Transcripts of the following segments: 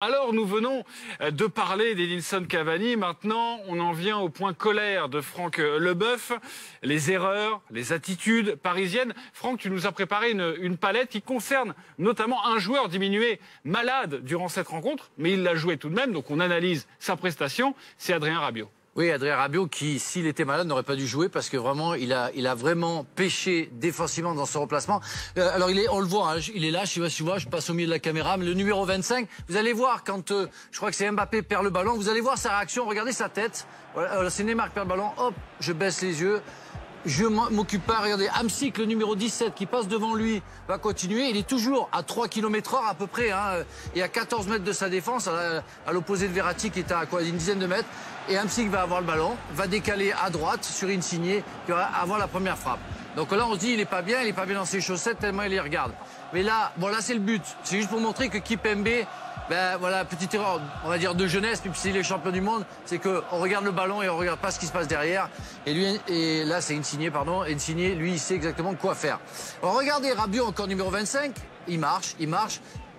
Alors, nous venons de parler d'Edinson Cavani. Maintenant, on en vient au point colère de Franck Leboeuf. Les erreurs, les attitudes parisiennes. Franck, tu nous as préparé une palette qui concerne notamment un joueur diminué malade durant cette rencontre, mais il l'a joué tout de même, donc on analyse sa prestation. C'est Adrien Rabiot. Oui, Adrien Rabiot qui, s'il était malade, n'aurait pas dû jouer parce que vraiment, il a vraiment pêché défensivement dans son remplacement. Alors, on le voit, hein, il est là, je passe au milieu de la caméra, mais le numéro 25, vous allez voir quand, je crois que c'est Mbappé perd le ballon, vous allez voir sa réaction, regardez sa tête. Voilà, c'est Neymar qui perd le ballon, hop, je baisse les yeux. Je m'occupe pas, regardez, Hamsik, le numéro 17 qui passe devant lui, va continuer. Il est toujours à 3 km/h à peu près, hein, et à 14 mètres de sa défense, à l'opposé de Verratti qui est à quoi, une dizaine de mètres. Et Hamsik va avoir le ballon, va décaler à droite sur Insigne, qui va avoir la première frappe. Donc là, on se dit, il est pas bien dans ses chaussettes tellement il les regarde. Mais là, bon, là, c'est le but. C'est juste pour montrer que Kipembe, ben voilà, petite erreur, on va dire de jeunesse, puis s'il est champion du monde, c'est qu'on regarde le ballon et on regarde pas ce qui se passe derrière. Et là, c'est Insigne, pardon. Insigne, lui, il sait exactement quoi faire. Alors, regardez Rabiot, encore numéro 25. Il marche.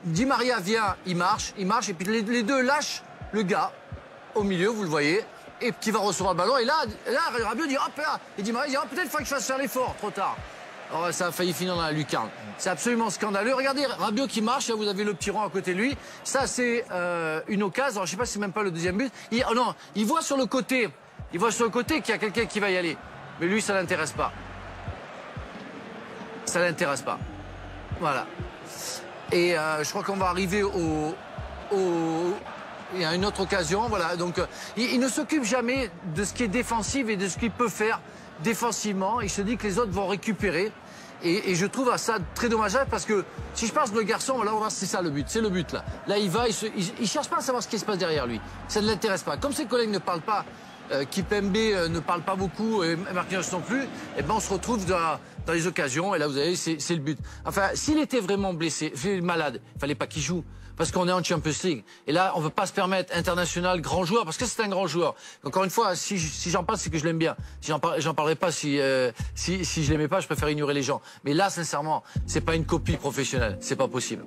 Di Maria vient, il marche. Et puis les deux lâchent le gars au milieu, vous le voyez, et qui va recevoir le ballon. Et là Rabiot dit, hop là. Et Di Maria dit, oh, peut-être qu'il faut que je fasse faire l'effort, trop tard. Alors, ça a failli finir dans la lucarne. C'est absolument scandaleux. Regardez, Rabiot qui marche, là vous avez le petit rond à côté de lui. Ça c'est une occasion. Alors, je sais pas si c'est même pas le deuxième but. Il voit sur le côté. Il voit sur le côté qu'il y a quelqu'un qui va y aller. Mais lui, ça l'intéresse pas. Ça l'intéresse pas. Voilà. Et je crois qu'on va arriver il y a une autre occasion, voilà. Donc, il ne s'occupe jamais de ce qui est défensif et de ce qu'il peut faire défensivement. Il se dit que les autres vont récupérer. Et je trouve ça très dommageable parce que si je passe le garçon, là, on va voir, c'est ça le but. C'est le but, là. Là, il va, il cherche pas à savoir ce qui se passe derrière lui. Ça ne l'intéresse pas. Comme ses collègues ne parlent pas, Kipembe ne parle pas beaucoup et Marquinhos non plus, et ben on se retrouve dans les occasions et là vous avez c'est le but. Enfin, s'il était vraiment blessé, malade, il fallait pas qu'il joue parce qu'on est en Champions League et là on veut pas se permettre international grand joueur parce que c'est un grand joueur. Encore une fois, si j'en parle c'est que je l'aime bien. Si j'en parlerai pas si je l'aimais pas, je préfère ignorer les gens. Mais là sincèrement, c'est pas une copie professionnelle, c'est pas possible.